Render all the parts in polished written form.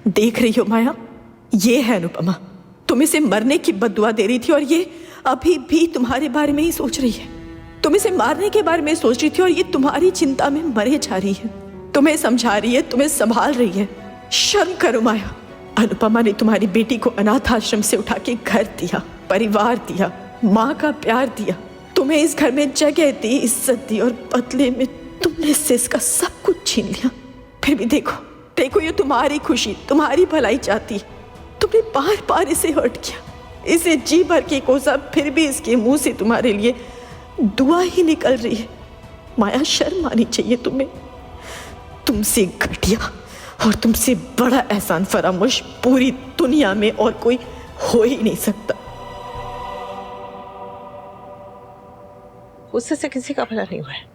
देख रही हो माया, ये है अनुपमा। तुम इसे मरने की बद्दुआ दे रही थी और ये अभी भी तुम्हारे बारे में ही सोच रही है। तुम इसे मारने के बारे में सोच रही थी और ये तुम्हारी चिंता में मरे जा रही है। तुम्हें समझा रही है, तुम्हें संभाल रही है। शर्म करो माया। अनुपमा ने तुम्हारी बेटी को अनाथ आश्रम से उठा के घर दिया, परिवार दिया, माँ का प्यार दिया, तुम्हें इस घर में जगह दी, इज्जत दी, और बदले में तुमने इससे इसका सब कुछ छीन लिया। फिर भी देखो देखो, ये तुम्हारी खुशी, तुम्हारी भलाई चाहती। तुमने बार बार इसे हर्ट किया, इसे जी भर के कोसा, फिर भी इसके मुंह से तुम्हारे लिए दुआ ही निकल रही है। माया, शर्म आनी चाहिए तुम्हें। तुमसे घटिया और तुमसे बड़ा एहसान फरामोश पूरी दुनिया में और कोई हो ही नहीं सकता। गुस्से से किसी का भला नहीं हुआ है।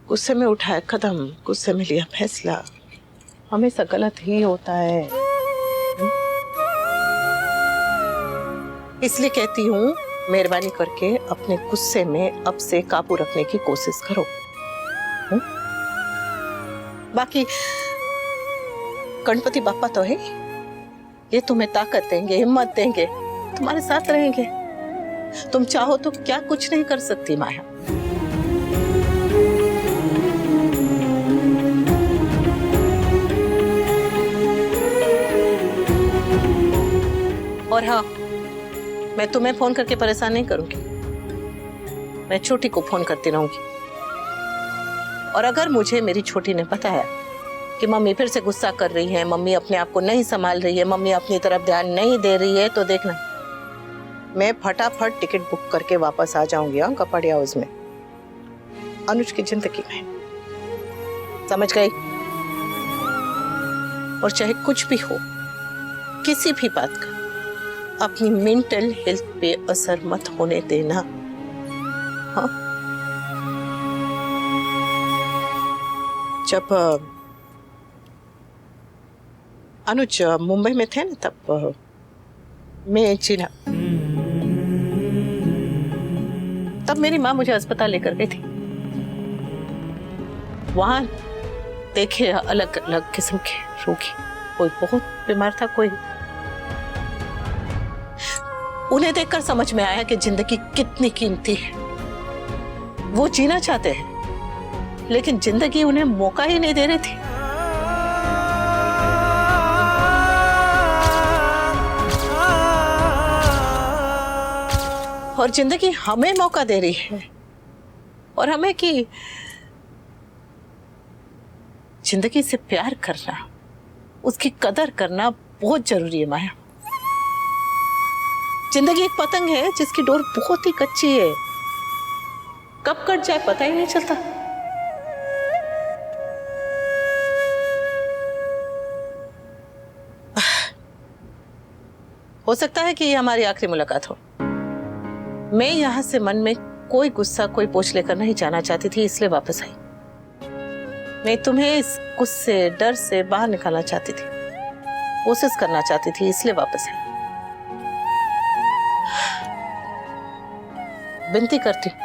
गुस्से में उठाया कदम, गुस्से में लिया फैसला हमेशा गलत ही होता है। इसलिए कहती हूँ, मेहरबानी करके अपने गुस्से में अब से काबू रखने की कोशिश करो। बाकी गणपति बापा तो है, ये तुम्हें ताकत देंगे, हिम्मत देंगे, तुम्हारे साथ रहेंगे। तुम चाहो तो क्या कुछ नहीं कर सकती माया। और हाँ, मैं तुम्हें फोन करके परेशान नहीं करूंगी, मैं छोटी को फोन करती रहूंगी। और अगर मुझे मेरी छोटी ने बताया कि मम्मी फिर से गुस्सा कर रही है, मम्मी अपने आप को नहीं संभाल रही है, मम्मी अपनी तरफ ध्यान नहीं दे रही है, तो देखना मैं फटाफट टिकट बुक करके वापस आ जाऊंगी कपड़े हाउस में, अनुज की जिंदगी में। समझ गई? और चाहे कुछ भी हो, किसी भी बात का अपनी मेंटल हेल्थ पे असर मत होने देना। हाँ? जब अनुज मुंबई में थे ना, तब मैं चीना, तब मेरी माँ मुझे अस्पताल लेकर गई थी। वहां देखे अलग अलग किस्म के रोगी, कोई बहुत बीमार था, कोई। उन्हें देखकर समझ में आया कि जिंदगी कितनी कीमती है। वो जीना चाहते हैं, लेकिन जिंदगी उन्हें मौका ही नहीं दे रही थी। और जिंदगी हमें मौका दे रही है, और हमें कि जिंदगी से प्यार करना, उसकी कदर करना बहुत जरूरी है माया। जिंदगी एक पतंग है जिसकी डोर बहुत ही कच्ची है, कब कट जाए पता ही नहीं चलता। हो सकता है कि ये हमारी आखिरी मुलाकात हो। मैं यहां से मन में कोई गुस्सा, कोई बोझ लेकर नहीं जाना चाहती थी, इसलिए वापस आई। मैं तुम्हें इस गुस्से, डर से बाहर निकालना चाहती थी, कोशिश करना चाहती थी, इसलिए वापस आई। विनती करती हूं,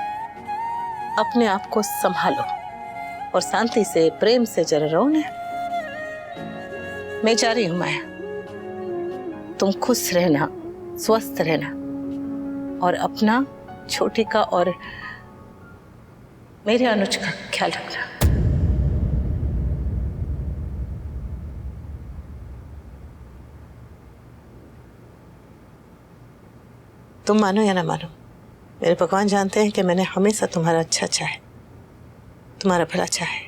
अपने आप को संभालो और शांति से, प्रेम से जरा रहो ना। मैं जा रही हूं माया, तुम खुश रहना, स्वस्थ रहना, और अपना, छोटी का और मेरे अनुज का ख्याल रखना। तुम मानो या ना मानो, मेरे भगवान जानते हैं कि मैंने हमेशा तुम्हारा अच्छा चाहे, तुम्हारा भला चाहे।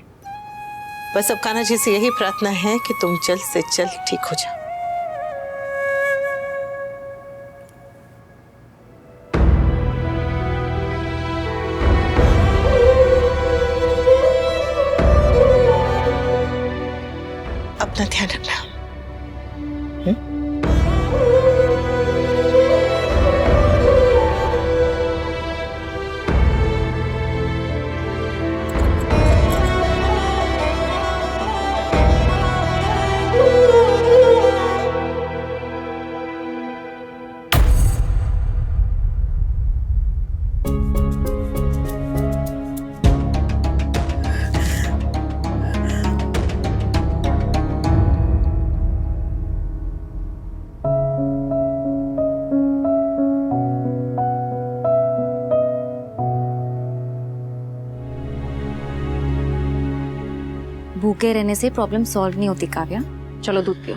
बस अब कान्हा जी से यही प्रार्थना है कि तुम जल्द से जल्द ठीक हो जाओ। अपना ध्यान रखना। भूखे रहने से प्रॉब्लम सॉल्व नहीं होती काव्या। चलो दूध पियो।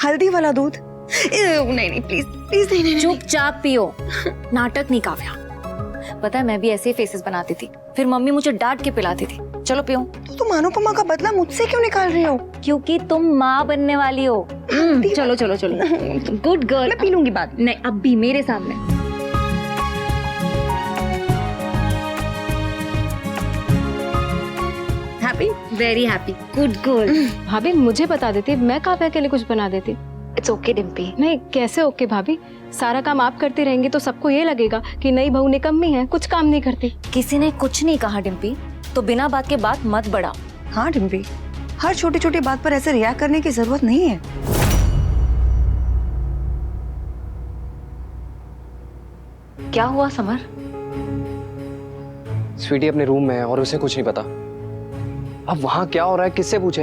हल्दी वाला दूध? नहीं नहीं प्लीज प्लीज नहीं नहीं। चुपचाप पियो। नाटक नहीं काव्या। पता है मैं भी ऐसे ही फेसेस बनाती थी, फिर मम्मी मुझे डांट के पिलाती थी। चलो पियो। तो तुम अनुपमा का बदला मुझसे क्यों निकाल रही हो? क्योंकि तुम माँ बनने वाली हो। चलो चलो चलो। Good girl. मैं पी लूंगी बाद में। नहीं अब भी मेरे सामने। Happy? Very happy. Good girl. भाभी मुझे बता देती, मैं काव्या के लिए कुछ बना देती। It's okay Dimpy. नहीं कैसे ओके भाभी, सारा काम आप करती रहेंगी तो सबको ये लगेगा कि नई बहू निकम्मी है, कुछ काम नहीं करती। किसी ने कुछ नहीं कहा डिम्पी, तो बिना बात के बात मत बढ़ाओ। हाँ डिम्पी, हर छोटी छोटी बात पर ऐसे रिएक्ट करने की जरूरत नहीं है। क्या हुआ समर? स्वीटी अपने रूम में है और उसे कुछ नहीं पता। अब वहां क्या हो रहा है किससे पूछे?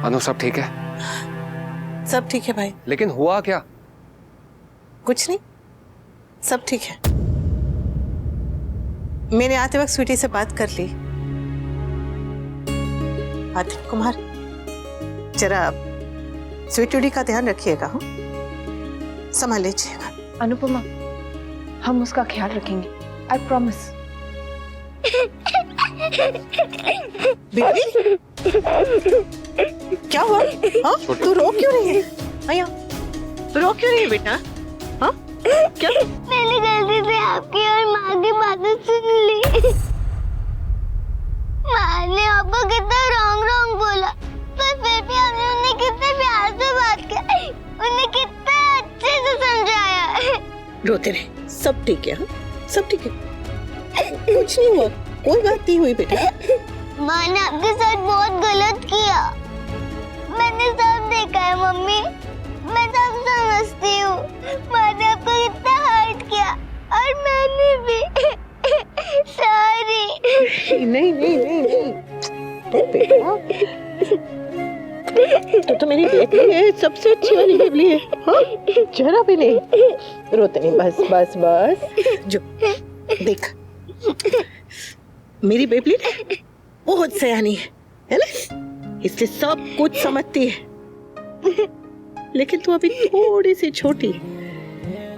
अनु सब ठीक है? सब ठीक है भाई। लेकिन हुआ क्या? कुछ नहीं, सब ठीक है। मैंने आते वक्त स्वीटी से बात कर ली। आदित्य कुमार जरा स्वीटी का ध्यान रखिएगा। हाँ, संभाल लीजिएगा। अनुपमा हम उसका ख्याल रखेंगे, आई प्रॉमिस। बेबी क्या हुआ? हाँ? तू रो क्यों रही है? आया रो क्यों रही है बेटा? हाँ क्या? मैंने गलती से आपकी और माँ की बातें सुन ली। माँ ने आपको कितना रॉन्ग बोला, पर फिर भी हमने उन्हें कितने प्यार से बात की, उन्हें कितना अच्छे से समझाया। रोते रहे, सब ठीक है। हाँ सब ठीक है, कुछ नहीं हुआ, कोई बात नहीं हुई बेटा। माँ ने आपके साथ बहुत गलत किया, मैंने सब देखा है मम्मी, मैं सब समझती हूँ। माँ ने आपको कितना हर्ट किया और मैंने भी। सॉरी। नहीं नहीं नहीं नहीं तो बेटा, तो मेरी बेटी है, सबसे अच्छी वाली बेबली है। हाँ जरा भी नहीं रोते नहीं, बस बस बस। जो देख मेरी बेबली ना बहुत सयानी है ना, इसलिए सब कुछ समझती है। लेकिन तू अभी थोड़ी सी छोटी,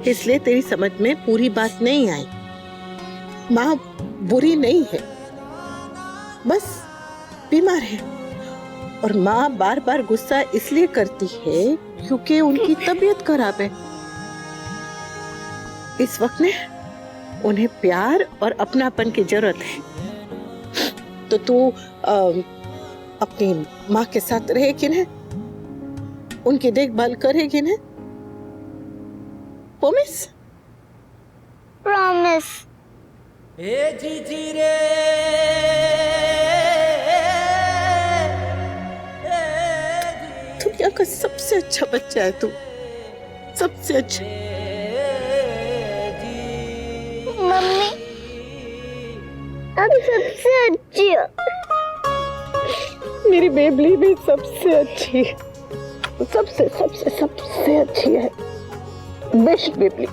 इसलिए तेरी समझ में पूरी बात नहीं आई। माँ बुरी नहीं है, बस बीमार है। और माँ बार बार गुस्सा इसलिए करती है क्योंकि उनकी तबीयत खराब है। इस वक्त में उन्हें प्यार और अपनापन की जरूरत है। तो तू अपनी माँ के साथ रहेगी ना, उनकी देखभाल करेगी ना? प्रॉमिस? प्रॉमिस। दुनिया का सबसे अच्छा बच्चा है तू, सबसे अच्छा। मम्मी आप सबसे अच्छी हो। मेरी बेबली भी सबसे अच्छी है, सबसे सबसे सबसे अच्छी है, बेस्ट बेबली।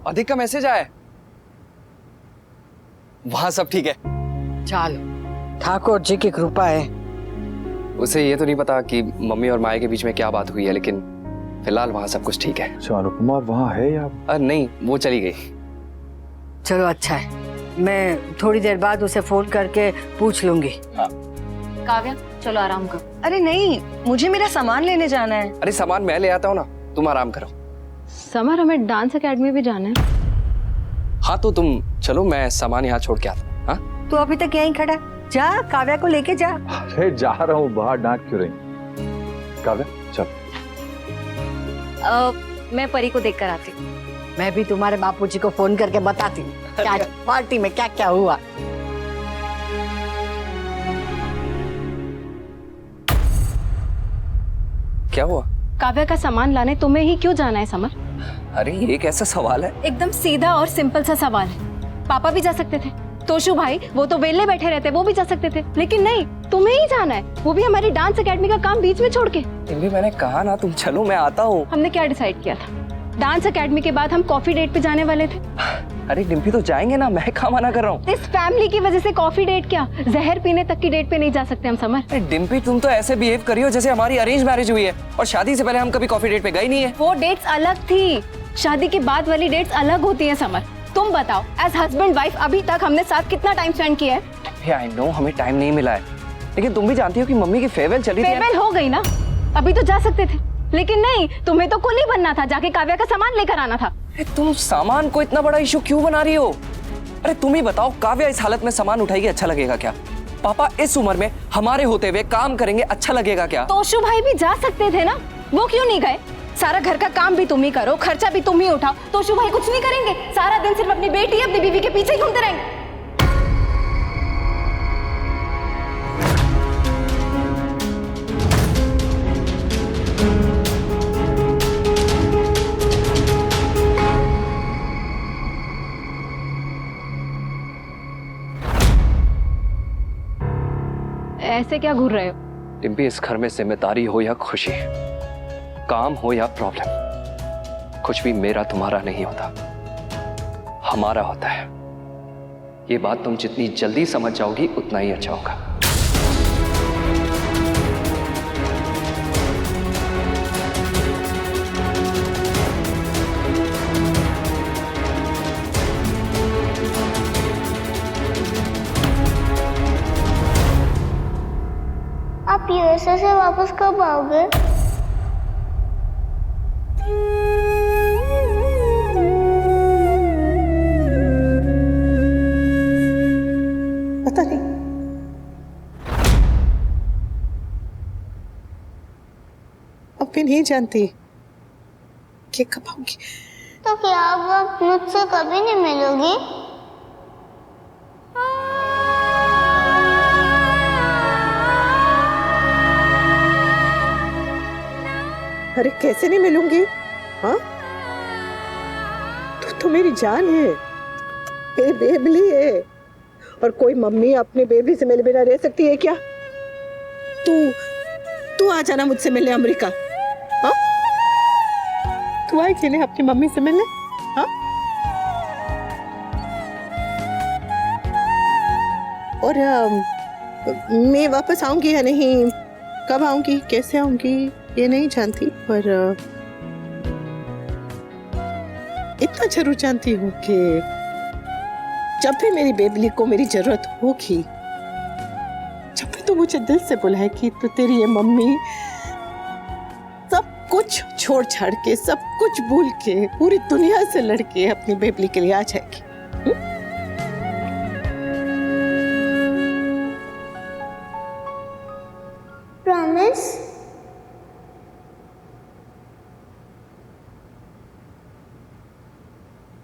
अधिक का मैसेज आया है? वहां सब ठीक है? चलो ठाकुर जी की कृपा है। उसे ये तो नहीं पता कि मम्मी और माए के बीच में क्या बात हुई है, लेकिन फिलहाल वहां सब कुछ ठीक है। अच्छा अनुपमा वहाँ है या? नहीं, वो चली गई। चलो अच्छा है, मैं थोड़ी देर बाद उसे फोन करके पूछ लूंगी। काव्या चलो आराम करो। अरे नहीं, मुझे मेरा सामान लेने जाना है। अरे सामान मैं ले आता हूँ ना, तुम आराम करो। समर हमें डांस एकेडमी भी जाना है। हाँ तो तुम चलो, मैं सामान यहाँ छोड़ के आता हूँ। हाँ तू अभी तक यहीं खड़ा, जा काव्या को लेके जा। अरे जा रहा हूँ, बाहर डांट क्यों रही? काव्या चल। मैं परी को देख कर आती हूँ। मैं भी तुम्हारे बापूजी को फोन करके बताती हूँ क्या पार्टी में क्या क्या हुआ। क्या हुआ? काव्या का सामान लाने तुम्हें ही क्यों जाना है समर? अरे ये कैसा सवाल है? एकदम सीधा और सिंपल सा सवाल है। पापा भी जा सकते थे, तोशु भाई वो तो वेले बैठे रहते, वो भी जा सकते थे, लेकिन नहीं, तुम्हें ही जाना है, वो भी हमारी डांस एकेडमी का काम बीच में छोड़ के। डिम्पी मैंने कहा ना तुम चलो, मैं आता हूँ। हमने क्या डिसाइड किया था? डांस एकेडमी के बाद हम कॉफी डेट पे जाने वाले थे। अरे डिम्पी तो जाएंगे ना, मैं कहाँ मना कर रहा हूँ। इस फैमिली की वजह से कॉफी डेट क्या, जहर पीने तक की डेट पे नहीं जा सकते हम समर। अरे डिम्पी तुम तो ऐसे बिहेव करी हो जैसे हमारी अरेंज मैरिज हुई है और शादी से पहले हम कभी कॉफी डेट पे गए नहीं है। वो डेट्स अलग थी, शादी के बाद वाली डेट्स अलग होती है समर। तुम बताओ, एज हस्बैंड वाइफ अभी तक हमने साथ कितना टाइम स्पेंड किया है? आई नो हमें टाइम नहीं मिला है, लेकिन तुम भी जानती हो कि मम्मी की फेयरवेल चली थी। फेयरवेल हो गई ना, अभी तो जा सकते थे, लेकिन नहीं, तुम्हें तो कुली बनना था, जाके काव्या का सामान लेकर आना था। तुम सामान को इतना बड़ा इशू क्यों बना रही हो? अरे तुम ही बताओ, काव्या इस हालत में सामान उठाएगी, अच्छा लगेगा क्या? पापा इस उम्र में हमारे होते हुए काम करेंगे, अच्छा लगेगा क्या? तोशु भाई भी जा सकते थे ना, वो क्यों नहीं गए? सारा घर का काम भी तुम ही करो, खर्चा भी तुम ही उठाओ, तोशु भाई कुछ नहीं करेंगे? सारा दिन सिर्फ अपनी बेटी अपनी बीवी के पीछे ही घूमते रहेंगे। ऐसे क्या घूर रहे हो? डिम्पी इस घर में जिम्मेदारी हो या खुशी, काम हो या प्रॉब्लम, कुछ भी मेरा तुम्हारा नहीं होता, हमारा होता है। ये बात तुम जितनी जल्दी समझ जाओगी उतना ही अच्छा होगा। आप यूएसए से वापस कब आओगे? पता नहीं, अब भी नहीं जानती कि कब आऊंगी। तो क्या आप मुझसे कभी नहीं मिलोगी? अरे कैसे नहीं मिलूंगी? हाँ, तू तो मेरी जान है, मेरी बेबली है, और कोई मम्मी अपने बेबी से मिले बिना रह सकती है क्या? तू आ जाना मुझसे मिलने अमेरिका। हाँ, तू आए कि नहीं अपनी मम्मी से मिलने? हाँ, और मैं वापस आऊंगी या नहीं, कब आऊंगी, कैसे आऊंगी, ये नहीं जानती, पर इतना जरूर जानती हूँ कि जब भी मेरी बेबली को मेरी जरूरत होगी, जब भी तो मुझे दिल से बुलाएगी, तो तेरी ये मम्मी सब कुछ छोड़ छाड़ के, सब कुछ भूल के, पूरी दुनिया से लड़के अपनी बेबली के लिए आ जाएगी। प्रॉमिस?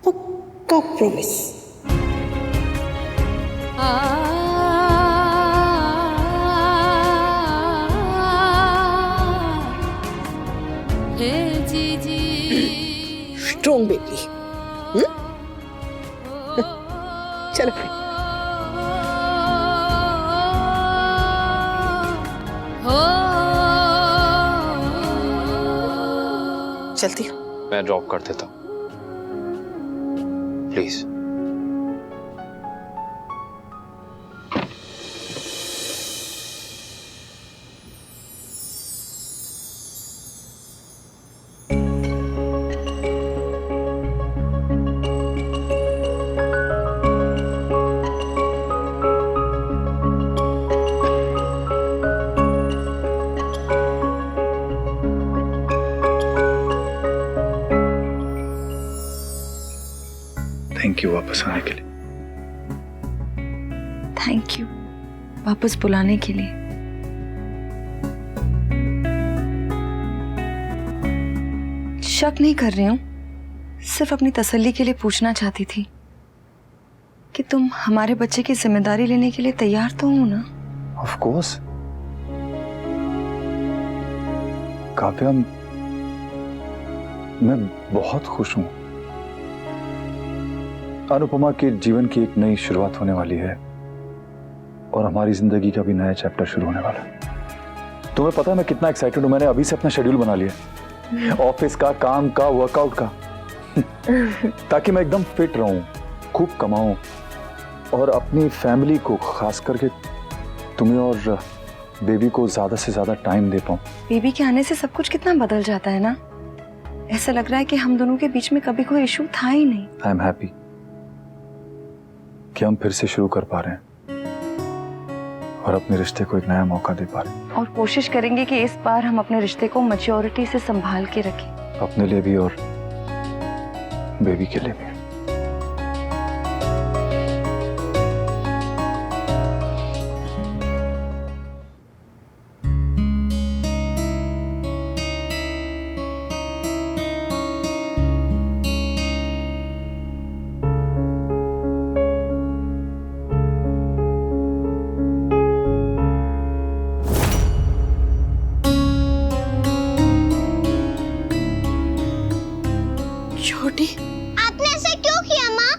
पक्का प्रॉमिस। Strong baby. चलो चलती हूँ। मैं ड्रॉप कर देता हूँ, प्लीज। थैंक यू वापस आने के लिए। थैंक यू वापस बुलाने के लिए। शक नहीं कर रही हूँ, सिर्फ अपनी तसल्ली के लिए पूछना चाहती थी कि तुम हमारे बच्चे की जिम्मेदारी लेने के लिए तैयार तो हो ना? ऑफ कोर्स काव्या, मैं बहुत खुश हूं। अनुपमा के जीवन की एक नई शुरुआत होने वाली है और हमारी जिंदगी का भी नया चैप्टर शुरू होने वाला है। तुम्हें पता है मैं कितना एक्साइटेड हूं। मैंने अभी से अपना शेड्यूल बना लिया, ऑफिस का, काम का, वर्कआउट का ताकि मैं एकदम फिट रहूं, खूब कमाऊं और अपनी फैमिली को, खास करके तुम्हें और बेबी को ज्यादा से ज्यादा टाइम दे पाऊं। बेबी के आने से सब कुछ कितना बदल जाता है ना। ऐसा लग रहा है कि हम दोनों के बीच में कभी कोई इशू था ही नहीं। आई एम हैप्पी कि हम फिर से शुरू कर पा रहे हैं और अपने रिश्ते को एक नया मौका दे पा रहे हैं। और कोशिश करेंगे कि इस बार हम अपने रिश्ते को मैच्योरिटी से संभाल के रखें, अपने लिए भी और बेबी के लिए भी। छोटी, आपने ऐसा क्यों किया माँ?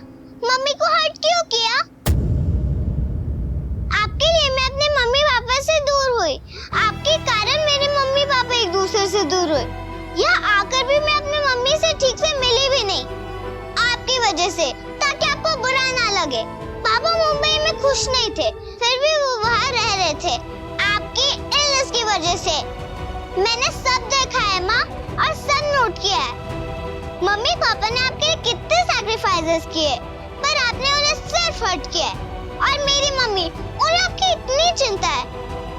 मम्मी को हर्ट क्यों किया? आपके लिए मैं अपने मम्मी पापा से दूर हुई। आपके कारण मेरे मम्मी पापा एक दूसरे से दूर हुए। यहाँ आकर भी मैं अपनी मम्मी से ठीक से मिली भी नहीं, आपकी वजह से, ताकि आपको बुरा ना लगे। पापा मुंबई में खुश नहीं थे, फिर भी वो वहाँ रह रहे थे आपकी इलनेस की वजह से। मैंने सब देखा है माँ और सब नोट किया है। मम्मी पापा ने आपके लिए कितने सैक्रिफाइसेस किए, पर आपने उन्हें सिर्फ हर्ट किया है। और मेरी मम्मी, उन्हें आपकी इतनी चिंता है।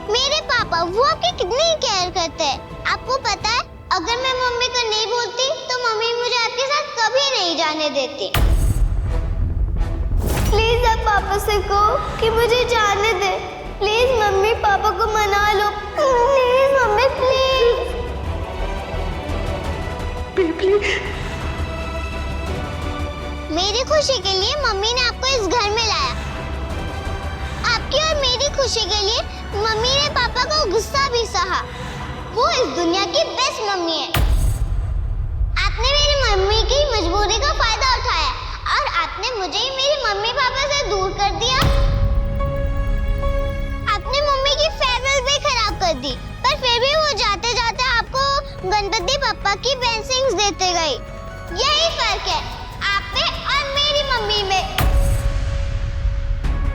मेरे पापा, वो आपकी कितनी केयर करते हैं। आपको पता है, अगर मैं मम्मी को नहीं बोलती तो मम्मी मुझे आपके साथ कभी नहीं जाने देती। प्लीज आप पापा से कहो कि मुझे जाने दे। प्लीज मम्मी पापा को मना लो। Please mummy, please. मेरी खुशी के लिए मम्मी ने आपको इस घर में लाया। आपकी और मेरी खुशी के लिए मम्मी ने पापा को गुस्सा भी सहा। वो इस दुनिया की बेस्ट मम्मी है। आपने मेरी मम्मी की मजबूरी का फायदा उठाया और आपने मुझे ही मेरी मम्मी पापा से दूर कर दिया। आपने मम्मी की फेयरवेल भी खराब कर दी, पर फिर भी वो जाते जाते आपको गणपति पप्पा की ब्लेसिंग्स देते गई। यही फर्क है आप में और मेरी मम्मी में।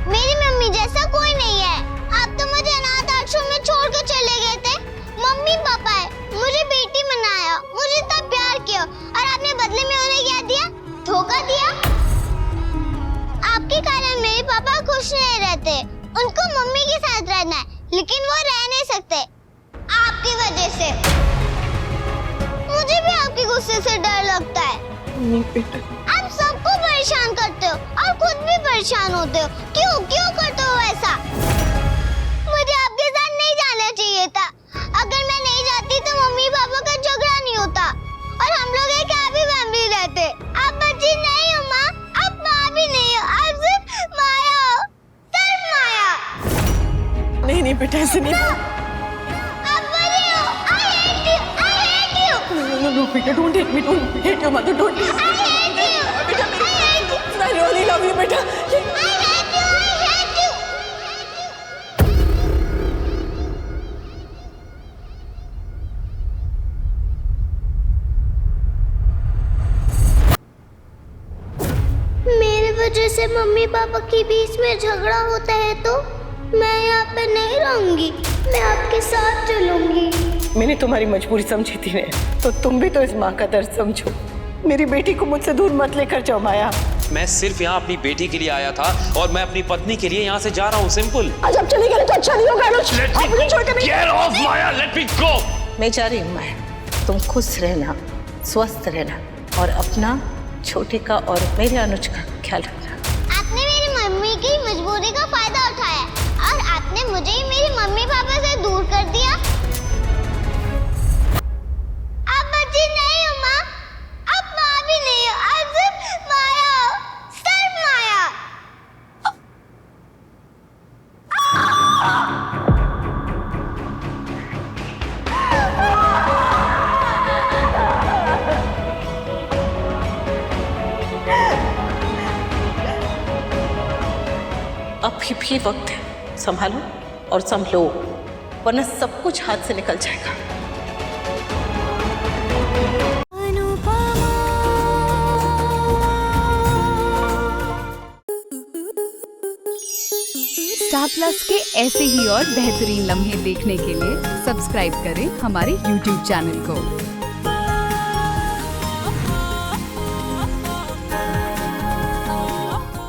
मेरी मम्मी जैसा कोई नहीं है। आप तो मुझे अनाथ आश्रम में छोड़कर चले गए थे। मम्मी पापा है, मुझे बेटी बनाया, मुझे इतना प्यार किया, और आपने बदले में उन्हें क्या दिया? धोखा दिया। आपके कारण मेरे पापा खुश नहीं रहते। उनको मम्मी के साथ रहना है, लेकिन वो रह नहीं सकते आपकी वजह से। मुझे भी आपके गुस्से से डर लगता है। आप सबको परेशान करते हो और खुद भी परेशान होते हो। क्यों करते हो ऐसा? मुझे आपके साथ नहीं जाना चाहिए था। अगर मैं नहीं जाती तो मम्मी पापा का झगड़ा नहीं होता और हम लोग एक हैप्पी फैमिली रहते। आप बच्ची नहीं हो माँ, आप माँ भी नहीं हो, आप सिर्फ माया हो, सिर्फ माया। नहीं बेटा, ऐसे नहीं। आप बुरे हो। I hate you, I hate you। No, बेटा, don't hate me, don't hate your mother, don't hate me. I hate you, I hate you, I really love you, बेटा। I hate you, I hate you। मेरे वजह से mummy papa के बीच में झगड़ा होता है तो मैं यहाँ पे नहीं रहूंगी, मैं आपके साथ चलूंगी। मैंने तुम्हारी मजबूरी समझी थी ने, तो तुम भी तो इस माँ का दर्द समझो। मेरी बेटी को मुझसे दूर मत लेकर जाओ माया। मैं सिर्फ यहाँ अपनी बेटी के लिए आया था और मैं अपनी पत्नी के लिए यहाँ से जा रहा हूँ, सिंपल। आज आप चले गए तो अच्छा नहीं होगा। आप मुझे छोड़कर नहीं। Get off, Maya, let me go। मैं जा रही हूँ माया। तुम खुश रहना, स्वस्थ रहना और अपना, छोटी का और मेरे अनुज का ख्याल रखना। आपने मेरी मम्मी की मजबूरी का फायदा उठाया और आपने मुझे ही मेरी मम्मी पापा से दूर कर दिया। आप बच्ची नहीं हो माँ, आप माँ भी नहीं हो, अभी भी वक्त है, संभालो और संभलो, वरना सब कुछ हाथ से निकल जाएगा। स्टार प्लस के ऐसे ही और बेहतरीन लम्हे देखने के लिए सब्सक्राइब करें हमारे YouTube चैनल को।